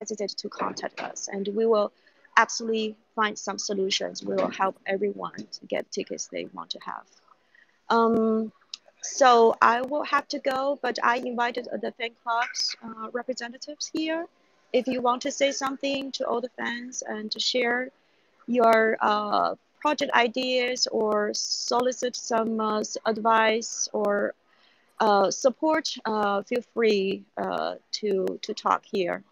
hesitate to contact us, and we will absolutely find some solutions. We will help everyone to get tickets they want to have. So I will have to go, but I invited the fan club's representatives here. If you want to say something to all the fans and to share your project ideas or solicit some advice or support, feel free to talk here.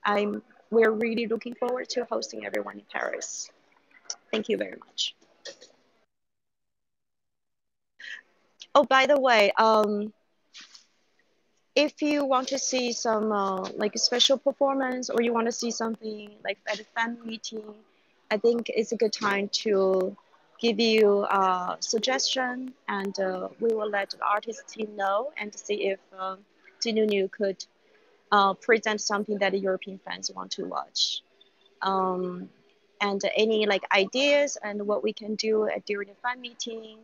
And we're really looking forward to hosting everyone in Paris. Thank you very much. Oh, by the way, if you want to see some like a special performance or you want to see something like at a fan meeting, I think it's a good time to give you a suggestion, and we will let the artist team know and see if Jinunu could present something that the European fans want to watch. And any like ideas and what we can do during the fan meeting,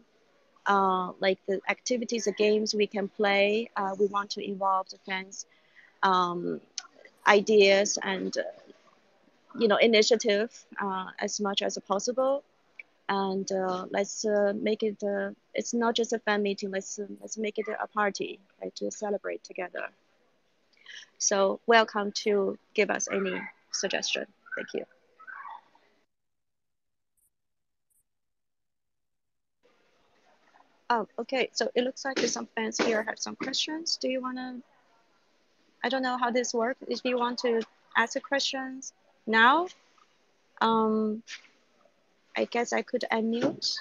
like the activities, the games we can play. We want to involve the fans' ideas and initiative as much as possible. And let's make it. It's not just a fan meeting. Let's make it a party, right, to celebrate together. So welcome to give us any suggestion. Thank you. Oh, okay. So it looks like some fans here have some questions. Do you want to? I don't know how this works. If you want to ask the questions now, I guess I could unmute.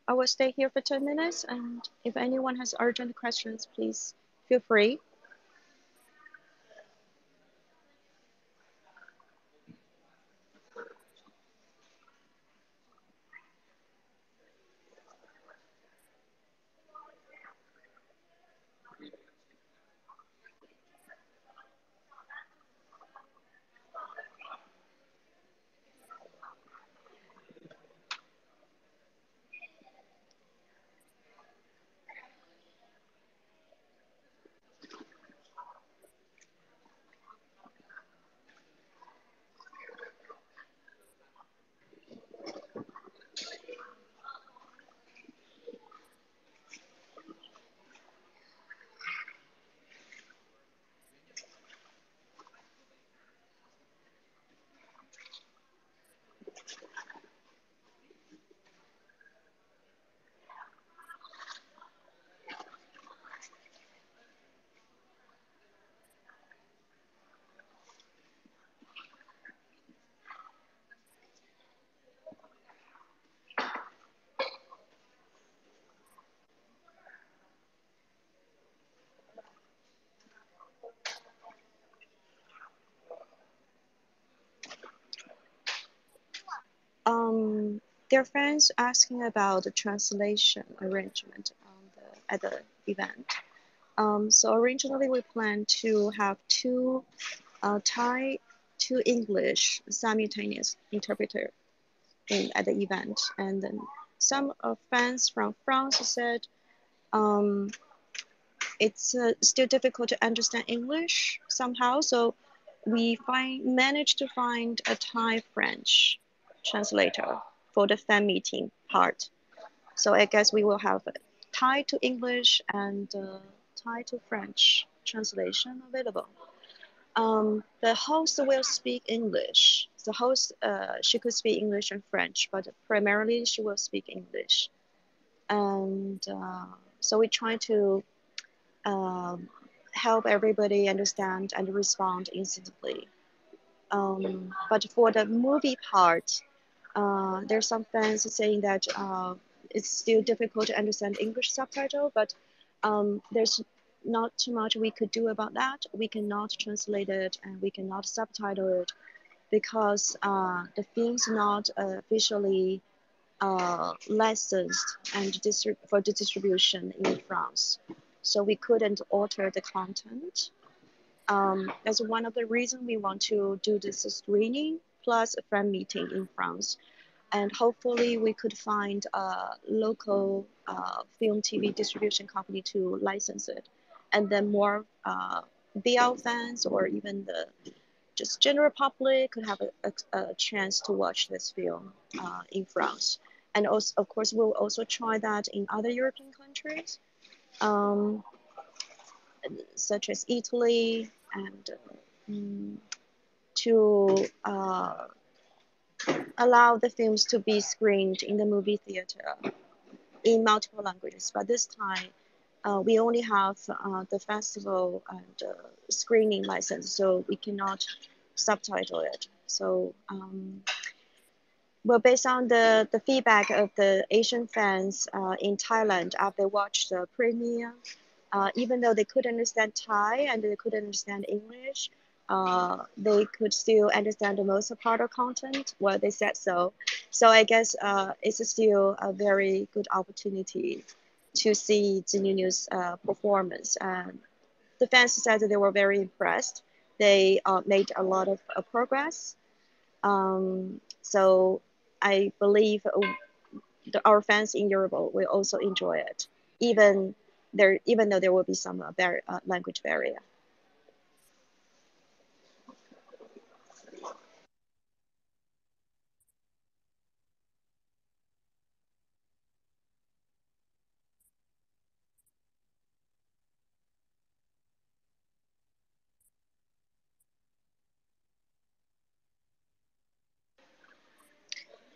I will stay here for 10 minutes, and if anyone has urgent questions, please feel free. There are friends asking about the translation arrangement at the event. So originally we planned to have two Thai to English simultaneous interpreter at the event, and then some fans from France said it's still difficult to understand English somehow. So we managed to find a Thai French translator for the fan meeting part. So I guess we will have Thai to English and Thai to French translation available. The host will speak English. The host, she could speak English and French, but primarily she will speak English. And so we try to help everybody understand and respond instantly. But for the movie part, there's some fans saying that it's still difficult to understand English subtitle, but there's not too much we could do about that. We cannot translate it and we cannot subtitle it because the film's not officially licensed and for the distribution in France. So we couldn't alter the content. That's one of the reasons we want to do this screening plus a fan meeting in France. and hopefully we could find a local film TV distribution company to license it, and then more BL fans or even the just general public could have a chance to watch this film in France. And also, of course, we'll also try that in other European countries, um, such as Italy, and to allow the films to be screened in the movie theater in multiple languages. But this time, we only have the festival and screening license, so we cannot subtitle it. So, well, based on the feedback of the Asian fans in Thailand after they watched the premiere, even though they couldn't understand Thai and they couldn't understand English, they could still understand the most part of content. Well, they said so. So I guess it's still a very good opportunity to see Zinu's performance. And the fans said that they were very impressed. They made a lot of progress. So I believe our fans in Europe will also enjoy it, even though there will be some language barrier.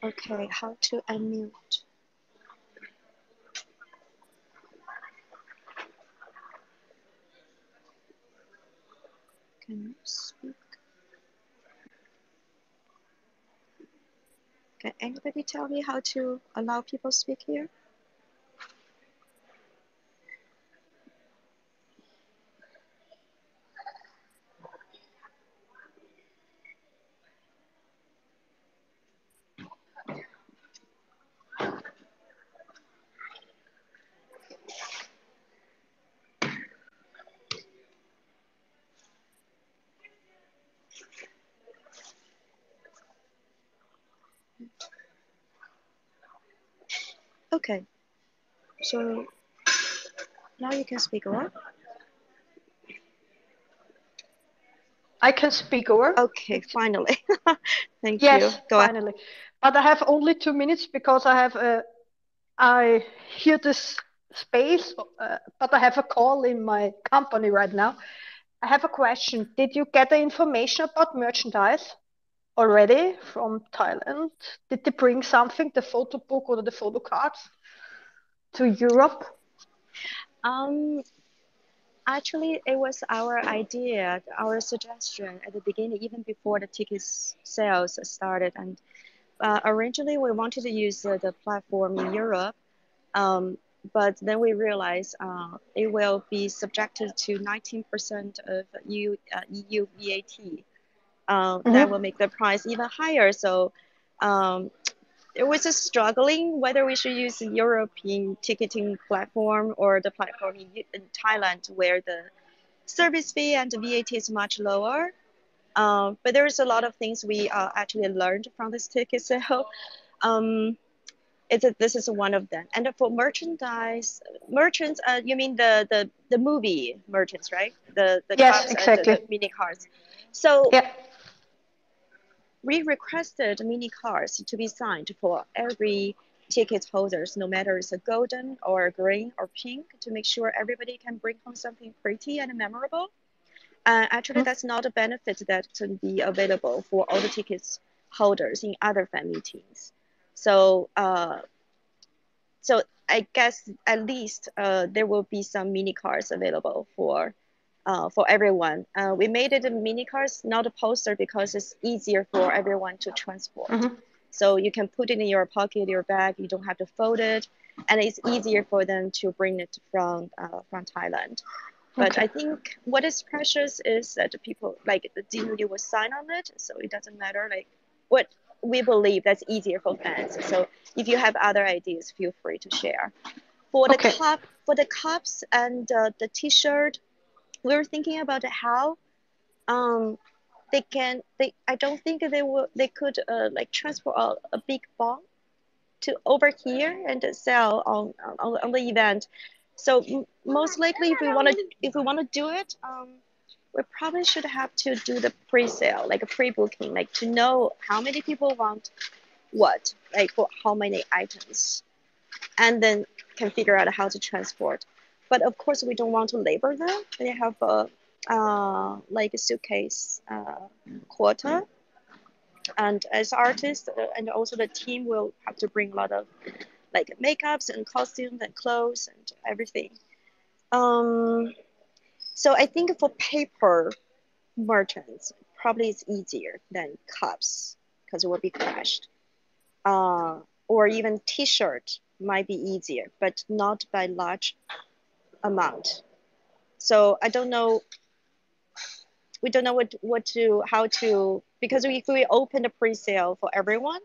Okay, how to unmute? Can you speak? Can anybody tell me how to allow people speak here? Okay, so now you can speak, right? I can speak over. Okay, finally. Thank yes, you. Go finally. But I have only 2 minutes because I hear this space, but I have a call in my company right now. I have a question. Did you get the information about merchandise already from Thailand? Did they bring something, the photo book or the photo cards, to Europe? Actually, it was our idea, our suggestion at the beginning, even before the ticket sales started. And originally, we wanted to use the platform in Europe, but then we realized it will be subjected to 19% of EU VAT. That will make the price even higher. So it was just struggling whether we should use the European ticketing platform or the platform in Thailand, where the service fee and the VAT is much lower. But there's a lot of things we actually learned from this ticket sale. This is one of them. And for merchandise, merchants, you mean the movie merchants, right? The yes, cups exactly. and the mini cards. So yeah. we requested mini cards to be signed for every ticket holders, no matter it's a golden or green or pink, to make sure everybody can bring home something pretty and memorable. Actually, that's not a benefit that can be available for all the tickets holders in other fan meetings. So, so I guess at least there will be some mini cards available for everyone. We made it a mini cards, not a poster, because it's easier for everyone to transport. So you can put it in your pocket, your bag. You don't have to fold it, and it's easier for them to bring it from Thailand. But I think what is precious is that people like the Zinu will sign on it, so it doesn't matter like what we believe that's easier for fans. So if you have other ideas, feel free to share. For the cups and the T-shirt, we were thinking about how I don't think they could like transport a big to over here and sell on the event. So most likely, if we want to do it, we probably should have to do the pre-sale, like a pre-booking, like to know how many people want what, like for how many items, and then can figure out how to transport. But of course, we don't want to labor them. They have a like a suitcase quota, and as artists and also the team will have to bring a lot of like makeups and costumes and clothes and everything. So I think for paper merchants, probably it's easier than cups because it will be crashed. Or even T-shirt might be easier, but not by large amount. So I don't know. We don't know how to, because if we open the pre-sale for everyone,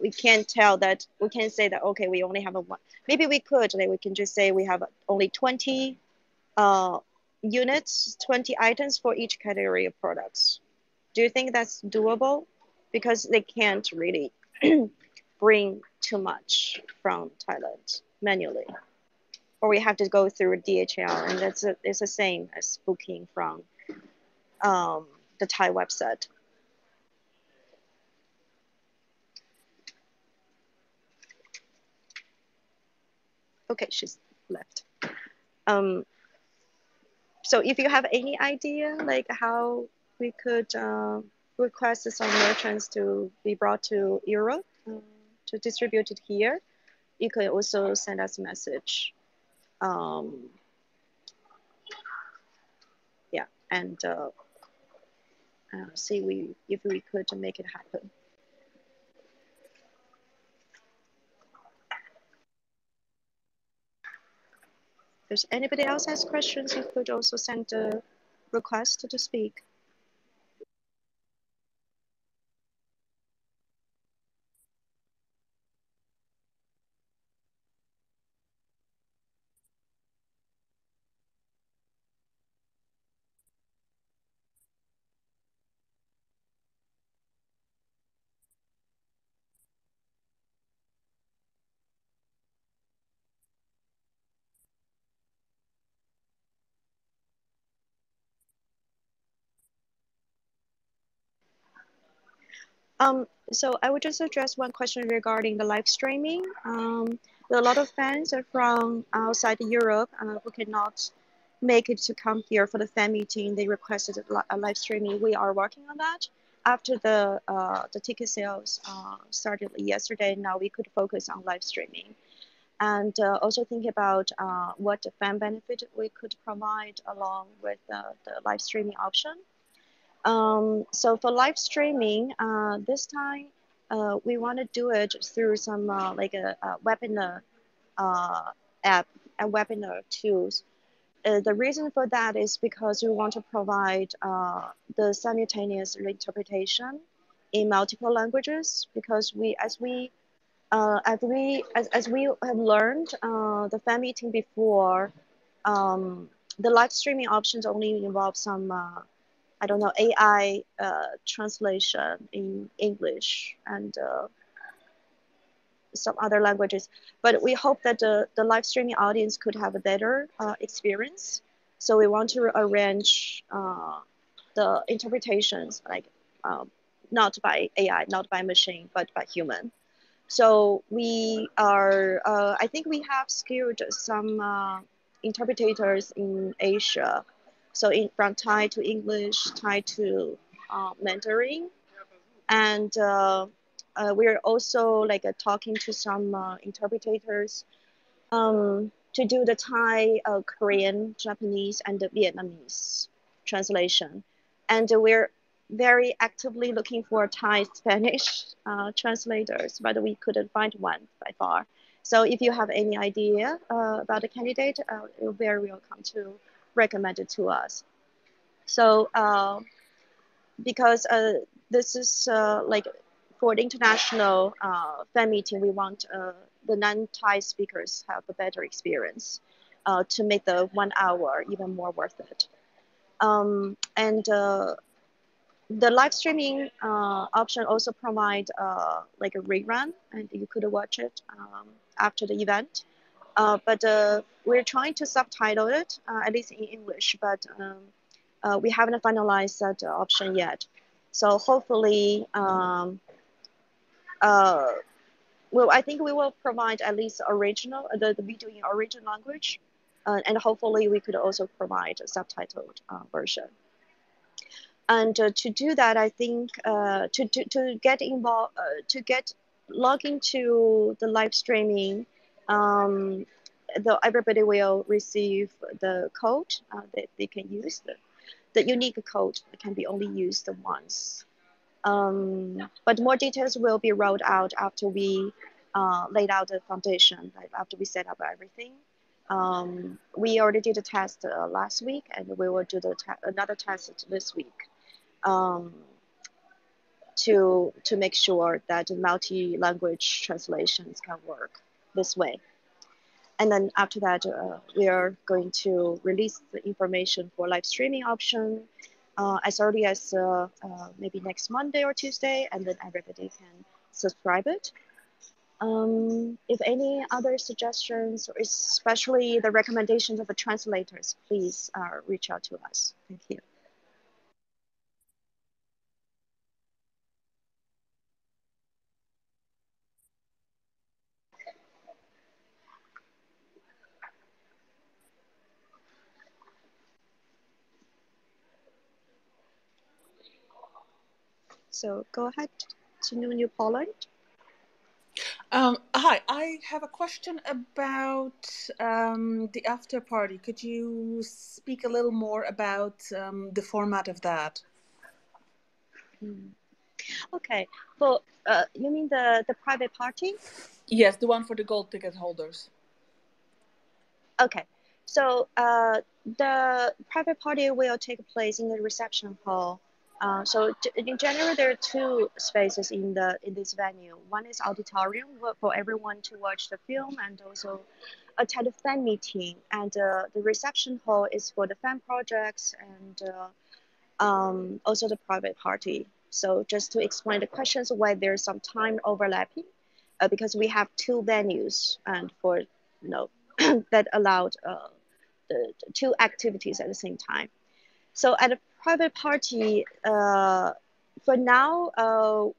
we can't tell that, we can't say that, okay, we only have a one. Maybe we could, like we can just say we have only 20 units, 20 items for each category of products. Do you think that's doable? Because they can't really bring too much from Thailand manually. Or we have to go through DHL, and it's the same as booking from the Thai website. Okay, she's left. So if you have any idea, like how we could request some merchants to be brought to Europe to distribute it here, you could also send us a message. Yeah, and see if we could make it happen. If there's anybody else has questions, you could also send a request to speak. So I would just address one question regarding the live streaming. There are a lot of fans are from outside Europe who cannot make it to come here for the fan meeting. They requested a live streaming. We are working on that. After the ticket sales started yesterday, now we could focus on live streaming. And also think about what fan benefit we could provide along with the live streaming option. So for live streaming, this time we want to do it through some like a webinar app and webinar tools. The reason for that is because we want to provide the simultaneous interpretation in multiple languages, because as we have learned the fan meeting before, the live streaming options only involve some I don't know, AI translation in English and some other languages. But we hope that the live streaming audience could have a better experience. So we want to arrange the interpretations, like not by AI, not by machine, but by human. So we are, I think we have skilled some interpreters in Asia. So from Thai to English, Thai to Mandarin. And we're also like talking to some interpreters to do the Thai, Korean, Japanese, and the Vietnamese translation. And we're very actively looking for Thai Spanish translators, but we couldn't find one by far. So if you have any idea about a candidate, you're very welcome to recommend it to us. So because this is like for the international fan meeting, we want the non-Thai speakers have a better experience to make the 1 hour even more worth it. And the live streaming option also provide like a rerun, and you could watch it after the event. But we're trying to subtitle it, at least in English, but we haven't finalized that option yet. So hopefully, well, I think we will provide at least original, the video in original language, and hopefully we could also provide a subtitled version. And to do that, I think to get involved, to get log into the live streaming, everybody will receive the code that they can use. The unique code can be only used once. But more details will be rolled out after we laid out the foundation, like after we set up everything. We already did a test last week, and we will do another test this week. To make sure that multi-language translations can work this way. And then after that, we are going to release the information for live streaming option as early as maybe next Monday or Tuesday, and then everybody can subscribe it. If any other suggestions, or especially the recommendations of the translators, please reach out to us. Thank you. So go ahead to New Poland. Hi, I have a question about the after party. Could you speak a little more about the format of that? Okay. Well, you mean the private party? Yes, the one for the gold ticket holders. Okay. So the private party will take place in the reception hall. So in general, there are two spaces in this venue. One is auditorium for everyone to watch the film and also attend a fan meeting. And the reception hall is for the fan projects and also the private party. So just to explain the questions why there's some time overlapping, because we have two venues and for that allowed the two activities at the same time. So at a private party, for now,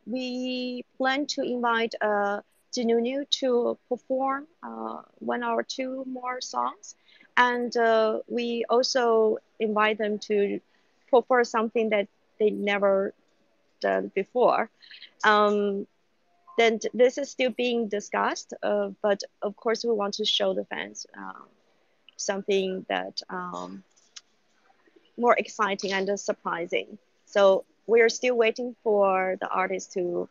we plan to invite Jinunu to perform 1 or 2 more songs, and we also invite them to perform something that they never done before. Then this is still being discussed, but of course we want to show the fans something that more exciting and surprising. So we're still waiting for the artists to,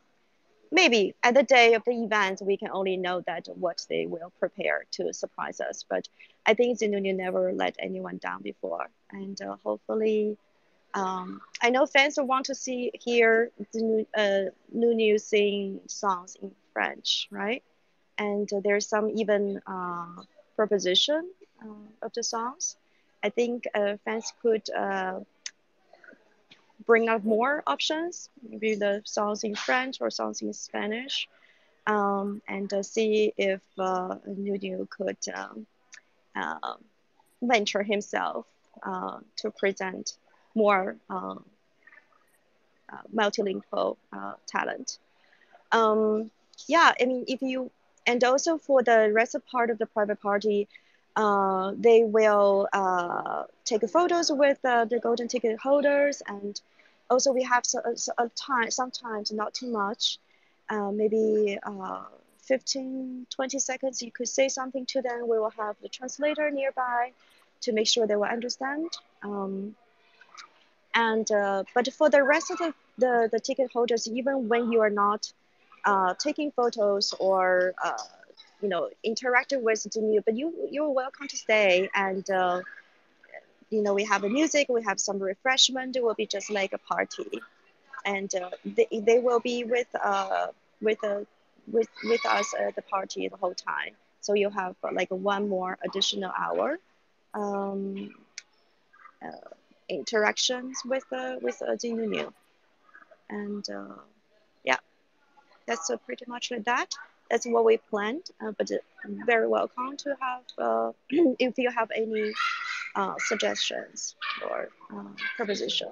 maybe at the day of the event, we can only know that what they will prepare to surprise us. But I think Zinunu never let anyone down before. And hopefully, I know fans want to hear Nunu sing songs in French, right? And there's some even proposition of the songs. I think fans could bring up more options, maybe the songs in French or songs in Spanish, and see if Nunu could venture himself to present more multilingual talent. Yeah, I mean, and also for the rest of part of the private party, they will take photos with the golden ticket holders, and also we have sometimes not too much, maybe 15-20 seconds. You could say something to them. We will have the translator nearby to make sure they will understand. But for the rest of the ticket holders, even when you are not taking photos or interacting with the new, but you're welcome to stay, and we have a music, we have some refreshment. It will be just like a party, and they will be with us at the party the whole time. So you have like 1 more additional hour interactions with the new. And yeah, that's pretty much like that. That's what we planned. But very welcome to have if you have any suggestions or proposition.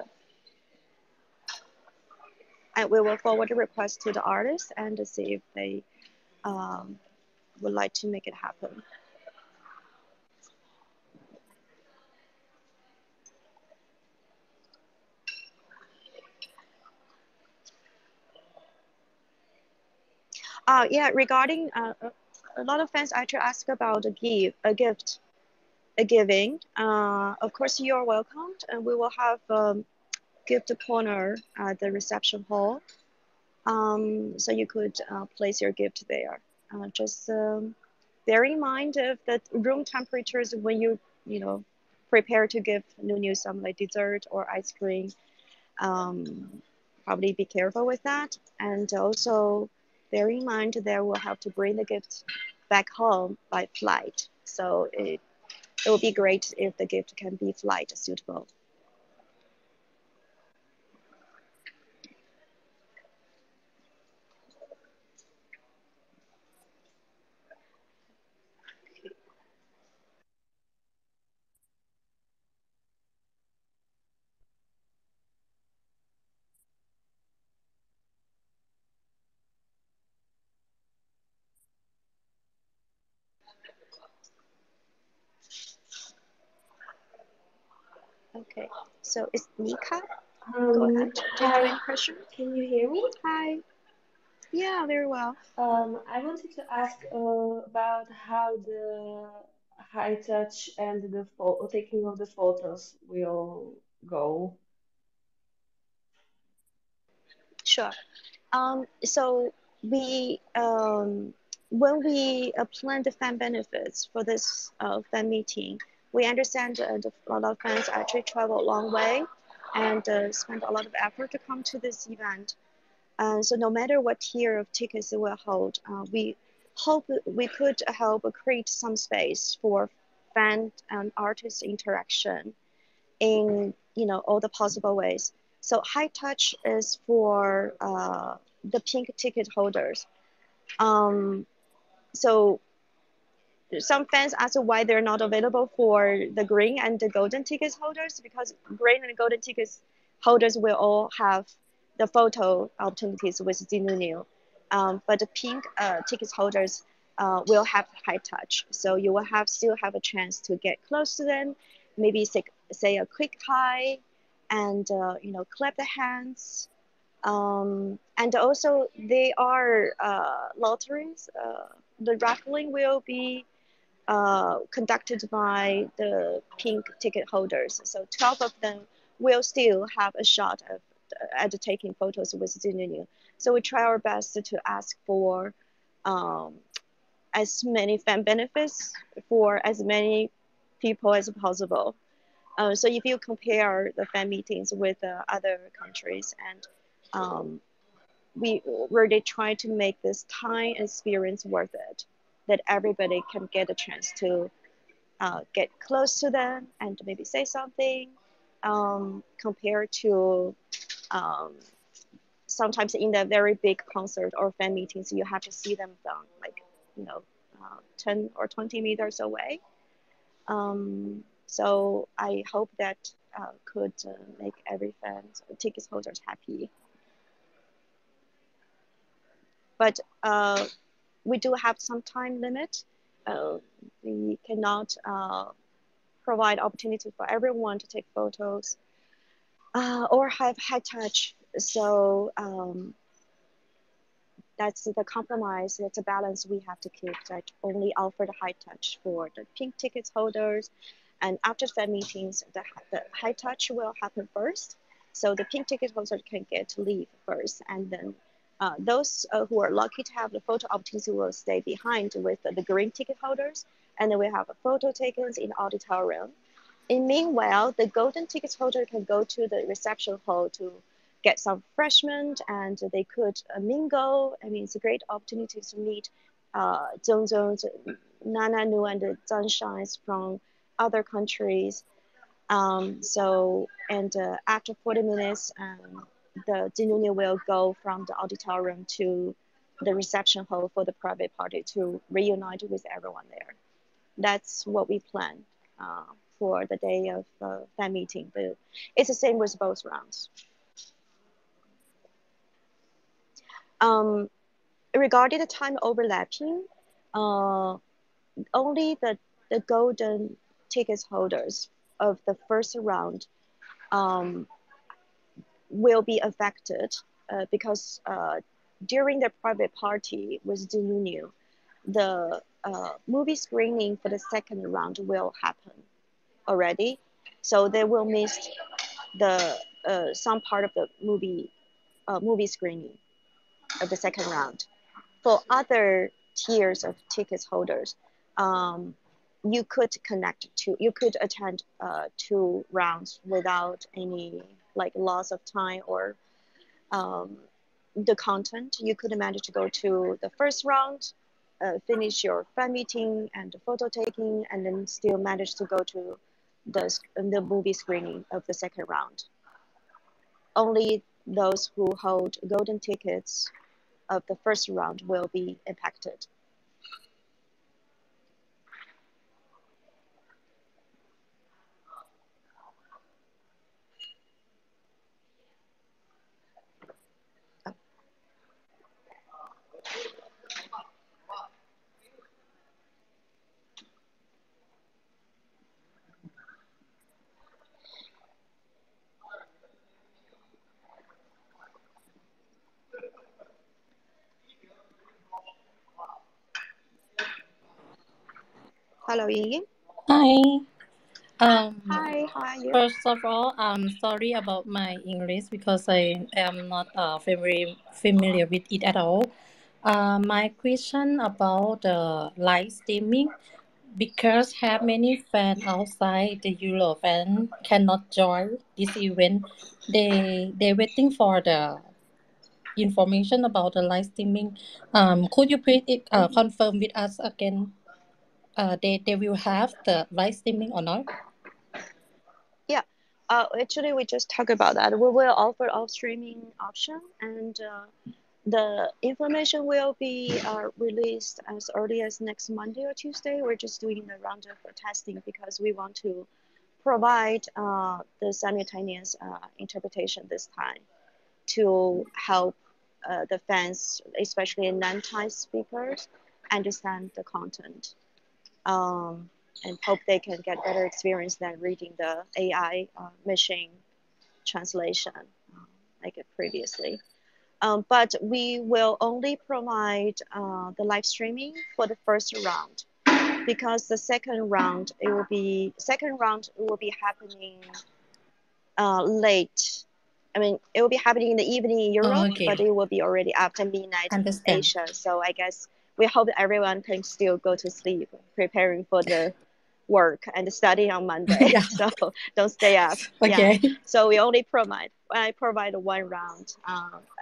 And we will forward the request to the artists and see if they would like to make it happen. Yeah, regarding a lot of fans actually ask about a giving. Of course, you're welcomed, and we will have gift corner at the reception hall. So you could place your gift there. Just bear in mind if the room temperatures when you know prepare to give Nunu some like dessert or ice cream. Probably be careful with that, and also bear in mind that we'll have to bring the gift back home by flight. So it will be great if the gift can be flight suitable. Okay, so it's Nika. Go ahead. Do you have any questions? Can you hear me? Hi. Yeah, very well. I wanted to ask about how the high touch and the taking of the photos will go. Sure. So we when we plan the fan benefits for this fan meeting, we understand that a lot of fans actually travel a long way and spend a lot of effort to come to this event. And so no matter what tier of tickets we will hold, we hope we could help create some space for fan and artist interaction in all the possible ways. So high touch is for the pink ticket holders. So some fans ask why they're not available for the green and the golden tickets holders, because green and golden tickets holders will all have the photo opportunities with Zinunu. But the pink tickets holders will have high touch. So you will still have a chance to get close to them, maybe say a quick hi and clap the hands. And also they are lotteries. The raffling will be conducted by the pink ticket holders. So 12 of them will still have a shot at taking photos with Zinunu. So we try our best to ask for as many fan benefits for as many people as possible. So if you compare the fan meetings with other countries, and we really try to make this time experience worth it, that everybody can get a chance to get close to them and maybe say something, compared to sometimes in the very big concert or fan meetings, you have to see them from like 10 or 20 meters away. So I hope that could make every fan, ticket holders happy. But we do have some time limit. We cannot provide opportunity for everyone to take photos or have high touch. So that's the compromise. That's a balance we have to keep. That only offer the high touch for the pink tickets holders, and after fan meetings, the high touch will happen first. So the pink ticket holders can get to leave first, and then those who are lucky to have the photo opportunity will stay behind with the green ticket holders, and then we have a photo taken in the auditorium. And meanwhile, the golden ticket holder can go to the reception hall to get some refreshment, and they could mingle. I mean, it's a great opportunity to meet Zhongzhong's Nana Nu and the Sunshines from other countries. So, and after 40 minutes, the Jinuni will go from the auditorium to the reception hall for the private party to reunite with everyone there. That's what we plan for the day of fan meeting, but it's the same with both rounds. Regarding the time overlapping, only the golden tickets holders of the first round will be affected because during the private party with Jinunu, the movie screening for the second round will happen already, so they will miss the some part of the movie screening of the second round. For other tiers of tickets holders, you could attend 2 rounds without any like loss of time or the content. You could manage to go to the first round, finish your fan meeting and photo taking, and then still manage to go to the movie screening of the second round. Only those who hold golden tickets of the first round will be impacted. Hello, Ying. Hi. Hi, how are you? First of all, I'm sorry about my English because I am not very familiar with it at all. My question about the live streaming, because have many fans outside the Europe and cannot join this event. They waiting for the information about the live streaming. Could you please confirm with us again? They will have the live streaming or not? Yeah, actually, we just talked about that. We will offer our streaming option, and the information will be released as early as next Monday or Tuesday. We're just doing the round of testing because we want to provide the simultaneous interpretation this time to help the fans, especially non-Thai speakers, understand the content. And hope they can get better experience than reading the AI machine translation like previously. But we will only provide the live streaming for the first round because the second round will be happening late. I mean, it will be happening in the evening in Europe, okay. but it will be already after midnight in Asia. So I guess we hope that everyone can still go to sleep, preparing for the work and studying on Monday. Yeah. So don't stay up. Okay. Yeah. So we only provide 1 round.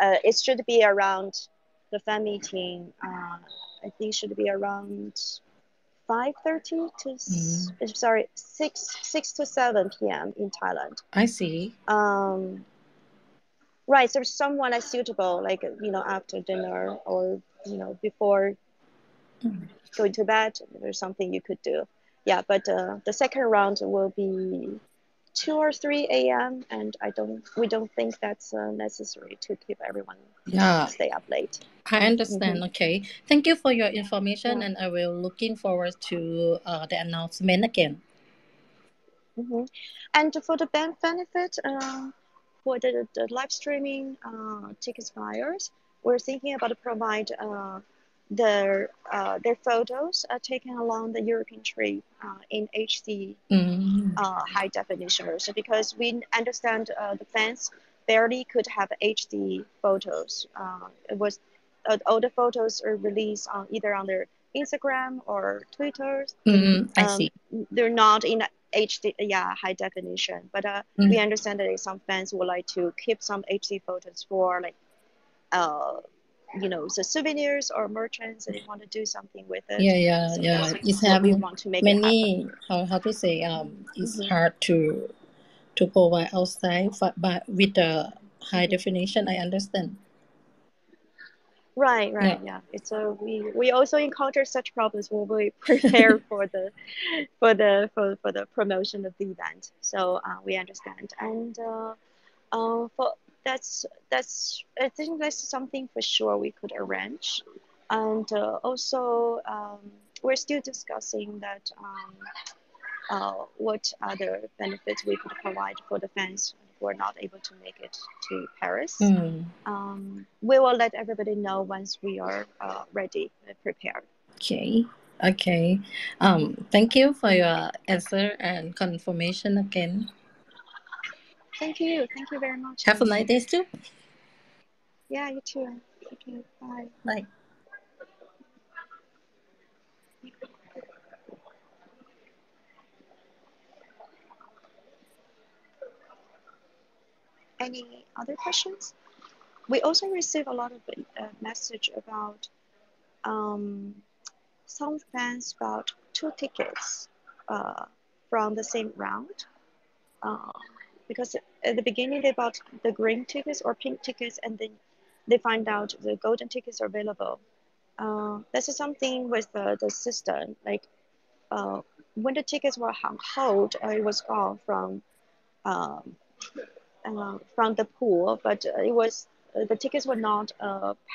It should be around the fan meeting. I think should be around 5:30 to 6 to 7 p.m. in Thailand. I see. Right, so someone is suitable, like after dinner or before going to bed. There's something you could do. Yeah, but the second round will be 2 or 3 a.m. and we don't think that's necessary to keep everyone stay up late. I understand. Okay, thank you for your information, Yeah. and I will looking forward to the announcement again. And for the benefit, for the live streaming tickets buyers, we're thinking about to provide their photos taken along the European trip in HD high definition version, because we understand the fans barely could have HD photos. It was all the photos are released on either on their Instagram or Twitter. I see. They're not in HD, high definition. But we understand that some fans would like to keep some HD photos for like, the souvenirs or merchants, and they want to do something with it. Yeah. It's we want to make many. How to say? It's hard to provide outside, but with the high definition. I understand. Right. Yeah. Yeah. It's we also encounter such problems when we prepare for the promotion of the event. So we understand, and for that's I think that's something for sure we could arrange, and also we're still discussing that what other benefits we could provide for the fans who are not able to make it to Paris. We will let everybody know once we are ready and prepared. Okay. Thank you for your answer and confirmation again. Thank you very much. Have a nice day too. Yeah, you too. Okay, bye. Bye. Any other questions? We also receive a lot of message about some fans got 2 tickets from the same round because at the beginning they bought the green tickets or pink tickets, and then they find out the golden tickets are available. This is something with the system, like when the tickets were on hold, it was gone from the pool, but it was the tickets were not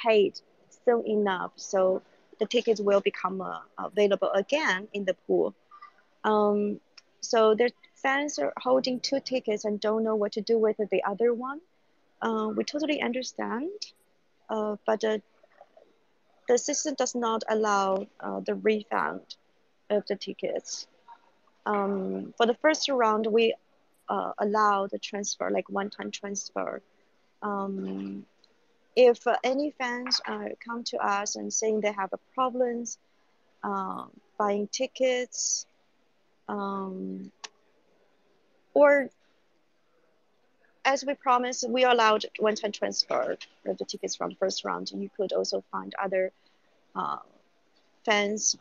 paid soon enough, so the tickets will become available again in the pool. So the fans are holding 2 tickets and don't know what to do with the other one. We totally understand, but the system does not allow the refund of the tickets. For the first round, we allow the transfer, like one-time transfer. If any fans come to us and saying they have problems buying tickets, or as we promised, we allowed one-time transfer of the tickets from first round. You could also find other fans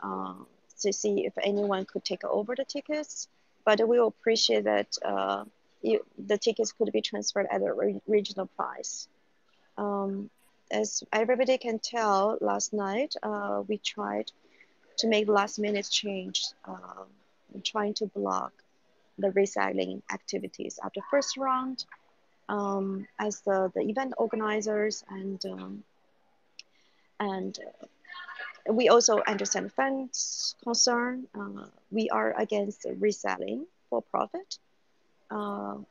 to see if anyone could take over the tickets, but we will appreciate that the tickets could be transferred at a regional price. As everybody can tell, last night we tried to make last-minute change, trying to block the recycling activities after first round. As the event organizers and we also understand fans' concern. We are against reselling for profit.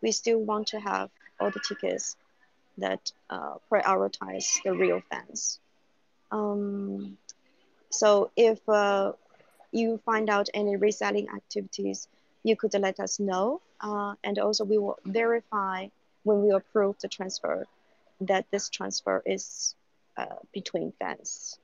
We still want to have all the tickets that prioritize the real fans. So if you find out any reselling activities, you could let us know. And also we will verify when we approve the transfer that this transfer is between fans.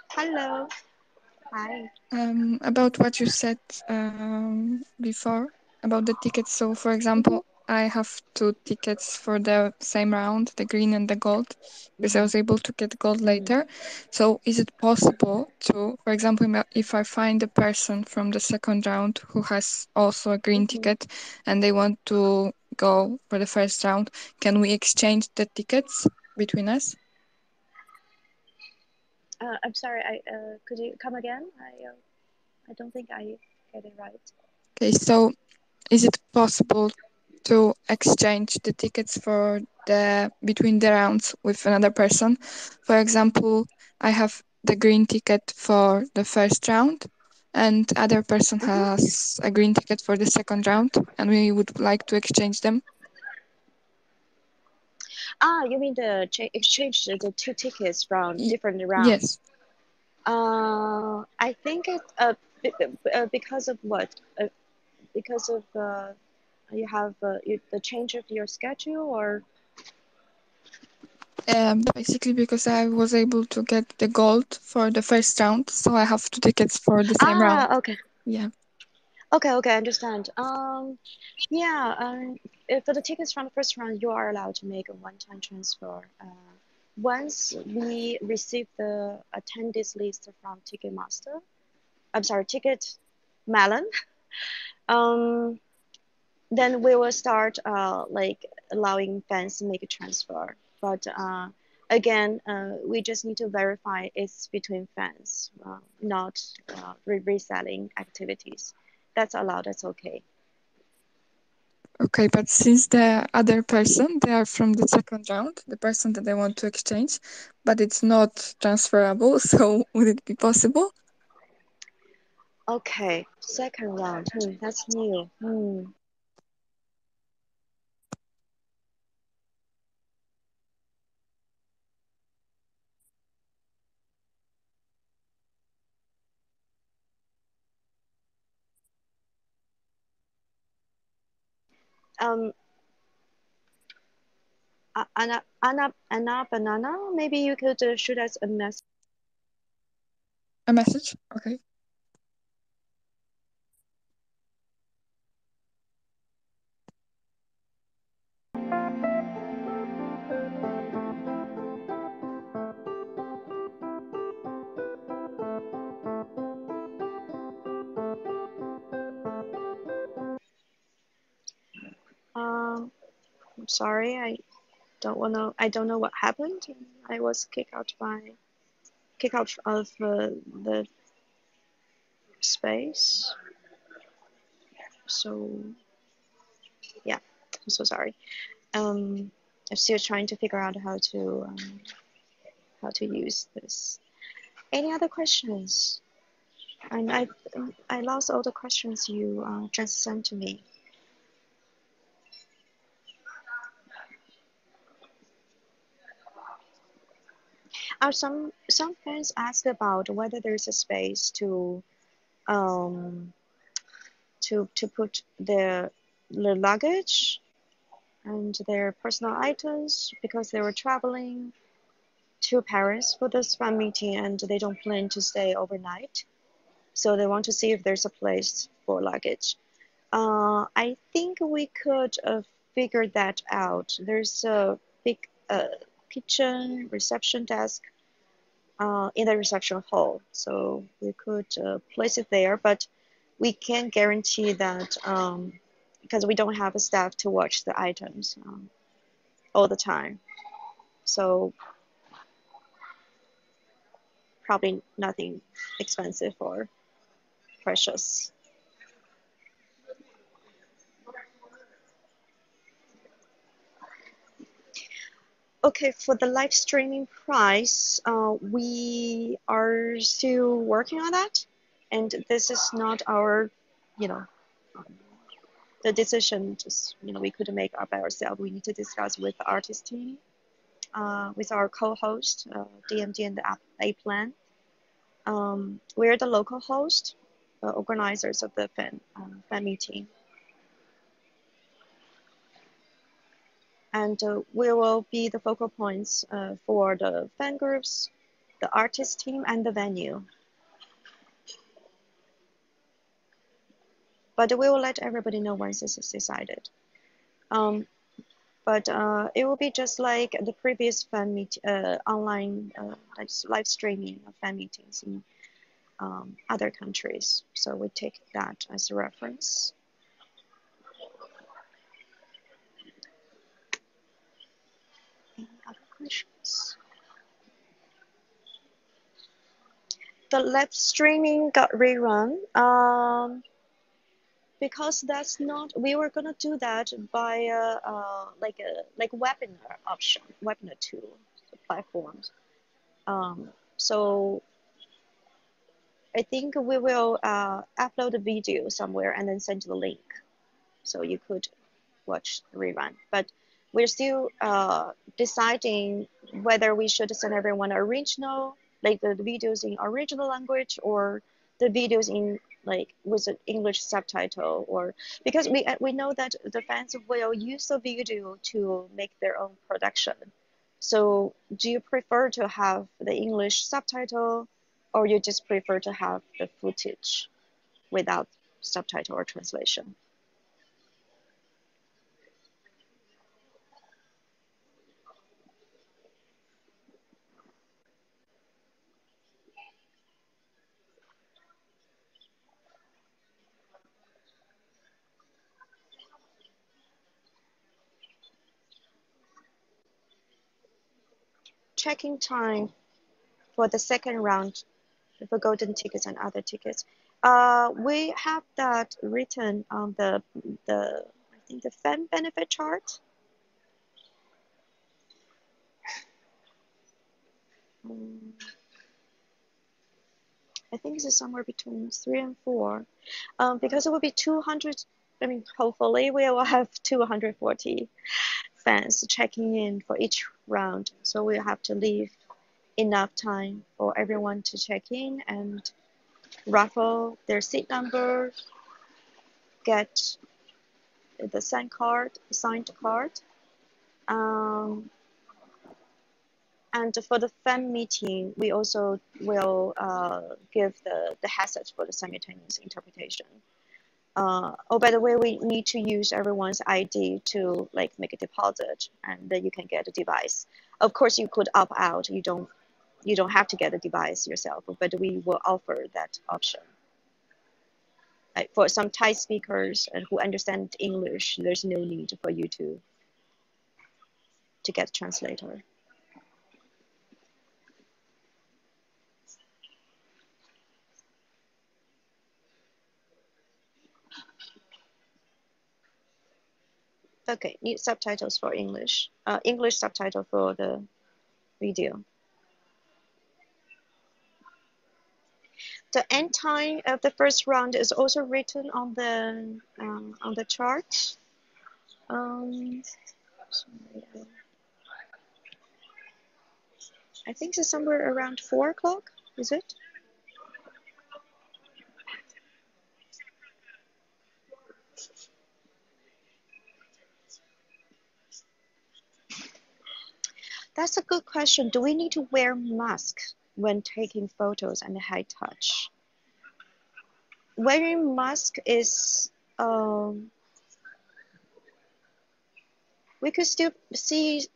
Hello. Hi. About what you said before about the tickets. So, for example, I have 2 tickets for the same round, the green and the gold, because I was able to get gold later. So, is it possible to, for example, if I find a person from the second round who has also a green ticket and they want to go for the first round, can we exchange the tickets between us? I'm sorry. Could you come again? I don't think I get it right. Okay, so is it possible to exchange the tickets for between the rounds with another person? For example, I have the green ticket for the first round, and other person has a green ticket for the second round, and we would like to exchange them. You mean the exchange the 2 tickets from different rounds? Yes. I think it because of what? Because of you have the change of your schedule, or? Basically because I was able to get the gold for the first round, so I have 2 tickets for the same round. Okay. Yeah. Okay, okay, I understand. Yeah, for the tickets from the first round, you are allowed to make a one-time transfer. Once we receive the attendees list from Ticketmaster, I'm sorry, Ticket Melon, then we will start like allowing fans to make a transfer. But again, we just need to verify it's between fans, not reselling activities. That's allowed. That's okay. Okay, but since the other person, they are from the second round, the person that they want to exchange, but it's not transferable, so would it be possible? Okay, second round. That's new. Anna Banana, maybe you could shoot us a message. A message? Okay. I'm sorry, I don't know what happened. I was kicked out of the space. So yeah, I'm so sorry. I'm still trying to figure out how to use this. Any other questions? And I lost all the questions you just sent to me. Some fans asked about whether there's a space to put their luggage and their personal items because they were traveling to Paris for this fan meeting and they don't plan to stay overnight. So they want to see if there's a place for luggage. I think we could figure that out. There's a big kitchen reception desk in the reception hall, so we could place it there, but we can't guarantee that because we don't have a staff to watch the items all the time. So probably nothing expensive or precious. Okay, for the live streaming price, we are still working on that, and this is not our, the decision. Just we couldn't make up by ourselves. We need to discuss with the artist team, with our co-host, DMD and the A Plan. We're the local host, organizers of the fan meeting. And we will be the focal points for the fan groups, the artist team, and the venue. But we will let everybody know once this is decided. But it will be just like the previous fan meet, online live streaming of fan meetings in other countries. So we take that as a reference. Any other questions? The live streaming got rerun. Because that's not, we were gonna do that by like webinar option, webinar tool platforms. So I think we will upload a video somewhere and then send you the link, so you could watch the rerun. But we're still deciding whether we should send everyone original, like the videos in original language, or the videos in like with an English subtitle, or because we know that the fans will use the video to make their own production. So do you prefer to have the English subtitle, or you just prefer to have the footage without subtitle or translation. Checking time for the second round for golden tickets and other tickets. We have that written on the I think the fan benefit chart. I think it's somewhere between 3 and 4, because it will be 200. I mean, hopefully we will have 240 fans checking in for each round, so we have to leave enough time for everyone to check in and raffle their seat number, get the signed card. And for the fan meeting, we also will give the headset for the simultaneous interpretation. Oh, by the way, we need to use everyone's ID to like make a deposit, and then you can get a device. Of course, you could opt out. You don't have to get a device yourself, but we will offer that option. Like for some Thai speakers and who understand English, there's no need for you to get a translator. Okay, need subtitles for English. English subtitle for the video. The end time of the first round is also written on the chart. I think it's somewhere around 4 o'clock. Is it? That's a good question. Do we need to wear masks when taking photos and high touch? Wearing mask is we could still see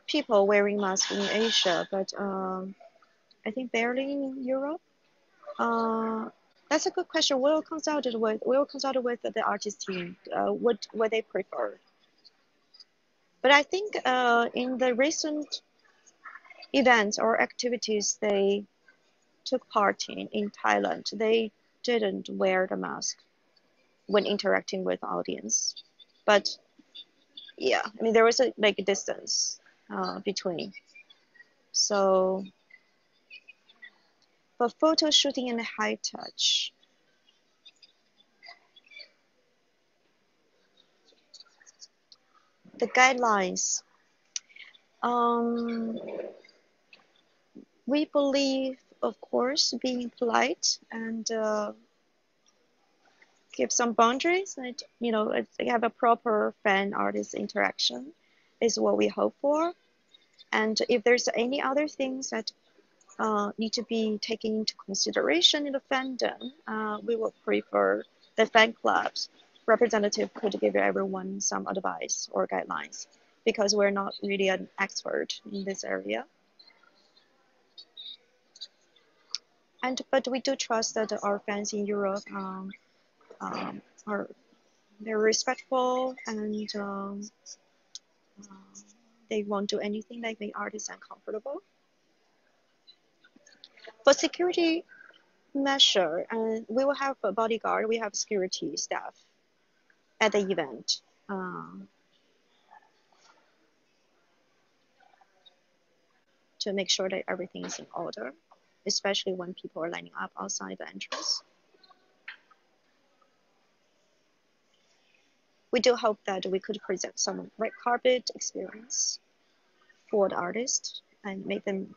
people wearing masks in Asia, but I think barely in Europe. That's a good question. We'll consult with the artist team what they prefer. But I think in the recent events or activities they took part in Thailand, they didn't wear the mask when interacting with the audience. But yeah, I mean there was a distance between. So for photo shooting and high touch, the guidelines, we believe, of course, being polite and give some boundaries, and have a proper fan artist interaction is what we hope for. And if there's any other things that need to be taken into consideration in the fandom, we would prefer the fan club's representative could give everyone some advice or guidelines, because we're not really an expert in this area. But we do trust that our fans in Europe are very respectful, and they won't do anything that make artists uncomfortable. For security measure, and we will have a bodyguard. We have security staff at the event. To make sure that everything is in order, especially when people are lining up outside the entrance. We do hope that we could present some red carpet experience for the artists and make them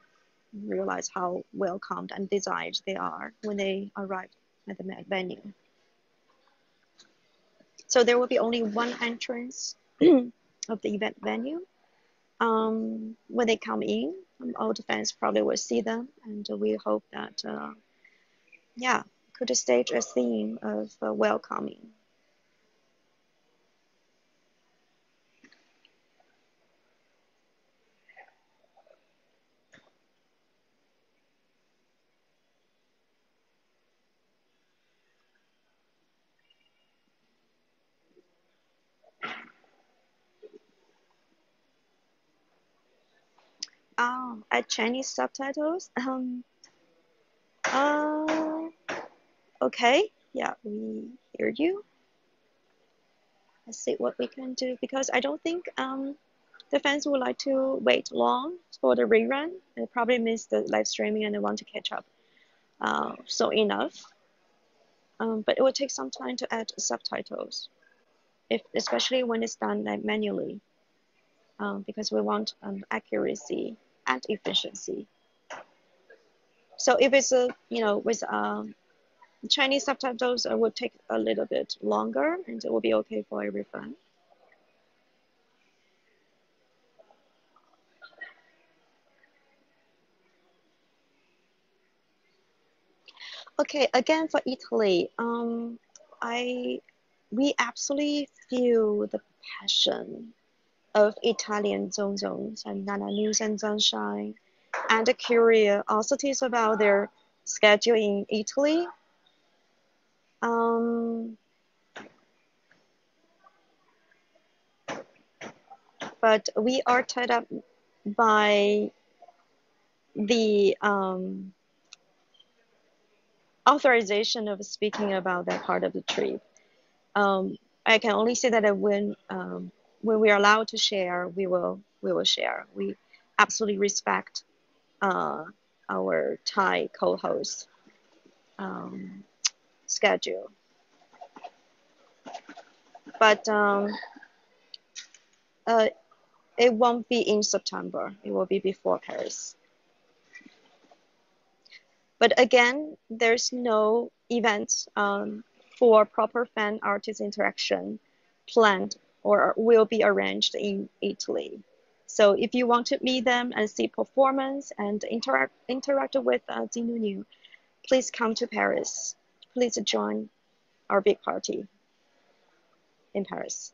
realize how welcomed and desired they are when they arrive at the venue. So there will be only one entrance of the event venue. When they come in, all the fans probably will see them, and we hope that could stage a theme of welcoming. Add Chinese subtitles. Okay, yeah, we hear you. Let's see what we can do, because I don't think the fans would like to wait long for the rerun. They probably miss the live streaming and they want to catch up. So enough. But it will take some time to add subtitles, especially when it's done like manually, because we want accuracy and efficiency. So if it's with Chinese subtitles, it will take a little bit longer, and it will be okay for every fan. Okay, again for Italy, we absolutely feel the passion of Italian zonzons and Nana News and Sunshine, and the curiosities about their schedule in Italy. But we are tied up by the authorization of speaking about that part of the trip. I can only say that when we are allowed to share, we will share. We absolutely respect our Thai co-host schedule. But it won't be in September. It will be before Paris. But again, there's no event for proper fan artist interaction planned or will be arranged in Italy. So if you want to meet them and see performance and interact with Zinunu, please come to Paris. Please join our big party in Paris.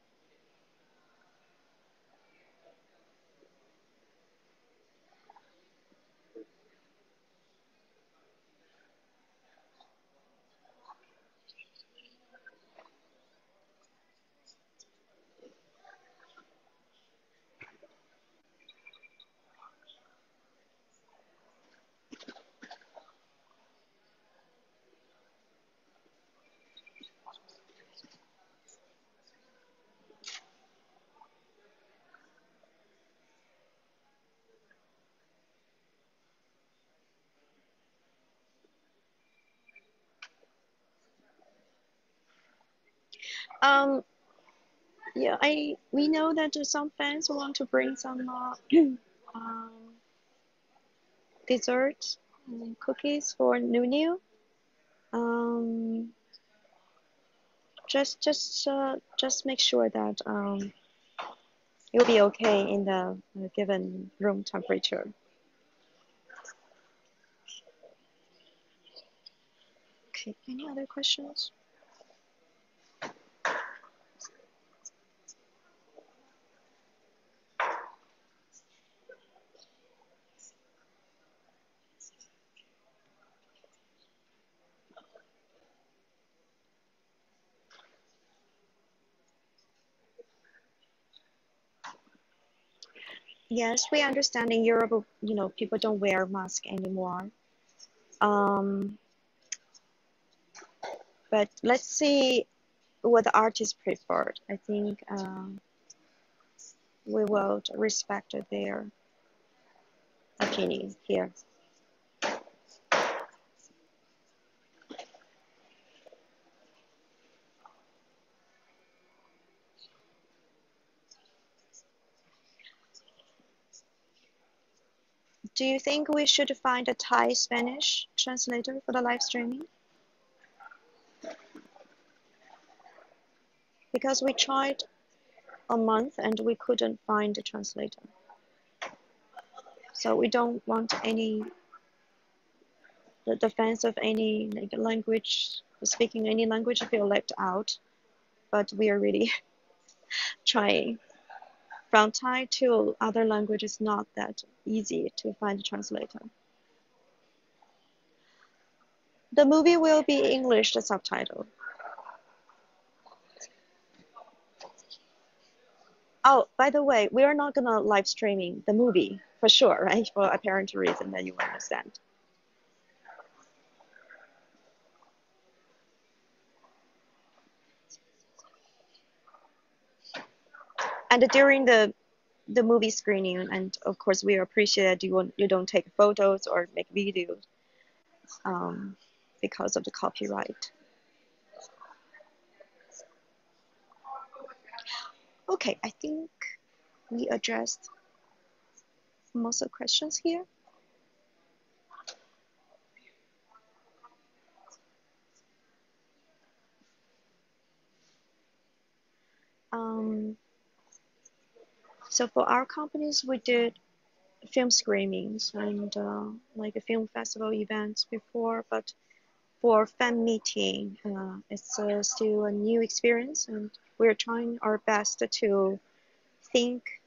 Yeah, we know that some fans want to bring some dessert and cookies for Nunu. Just make sure that you'll be okay in the given room temperature. Okay, any other questions? Yes, we understand in Europe, people don't wear masks anymore. But let's see what the artist preferred. I think we will respect their opinion here. Do you think we should find a Thai Spanish translator for the live streaming? Because we tried a month and we couldn't find a translator. So we don't want any the fans of any like language, speaking any language feel left out, but we are really trying. From Thai to other languages, it's not that easy to find a translator. The movie will be English, the subtitle. Oh, by the way, we are not gonna live streaming the movie for sure, right? For apparent reason that you understand. And during the movie screening, and of course we appreciate you don't take photos or make videos because of the copyright. Okay, I think we addressed most of the questions here. So for our companies, we did film screenings and like a film festival events before, but for fan meeting, it's still a new experience, and we're trying our best to think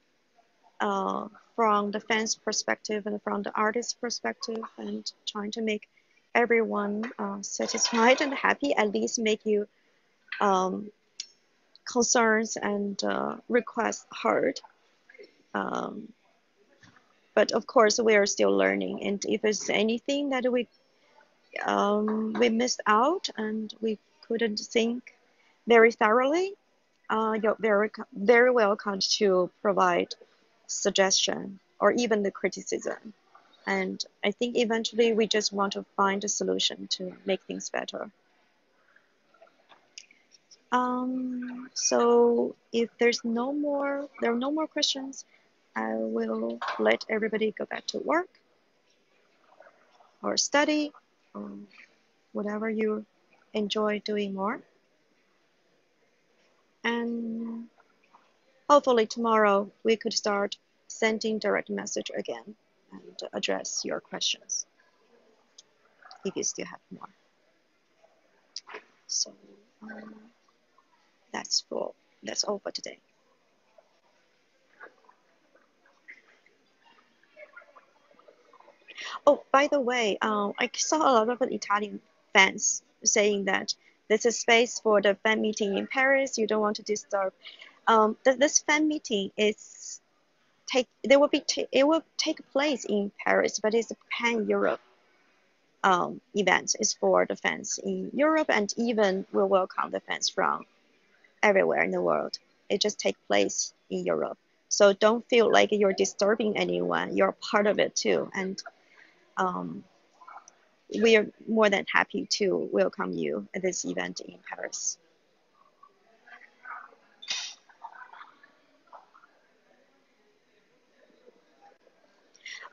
from the fans' perspective and from the artist's perspective, and trying to make everyone satisfied and happy, at least make you concerns and requests heard. But of course, we are still learning, and if there's anything that we missed out and we couldn't think very thoroughly, you're very welcome to provide suggestion or even the criticism. And I think eventually we just want to find a solution to make things better. So if there are no more questions, I will let everybody go back to work or study or whatever you enjoy doing more. And hopefully tomorrow we could start sending direct message again and address your questions if you still have more. So that's all for today. Oh, by the way, I saw a lot of Italian fans saying that this is space for the fan meeting in Paris. You don't want to disturb. This fan meeting it will take place in Paris, but it's a pan-Europe event. It's for the fans in Europe, and even will welcome the fans from everywhere in the world. It just takes place in Europe. So don't feel like you're disturbing anyone. You're part of it too. And we are more than happy to welcome you at this event in Paris.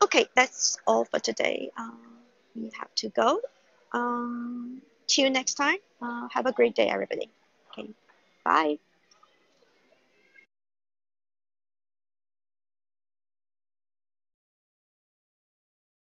Okay, that's all for today. We have to go. Till next time. Have a great day, everybody. Okay, bye.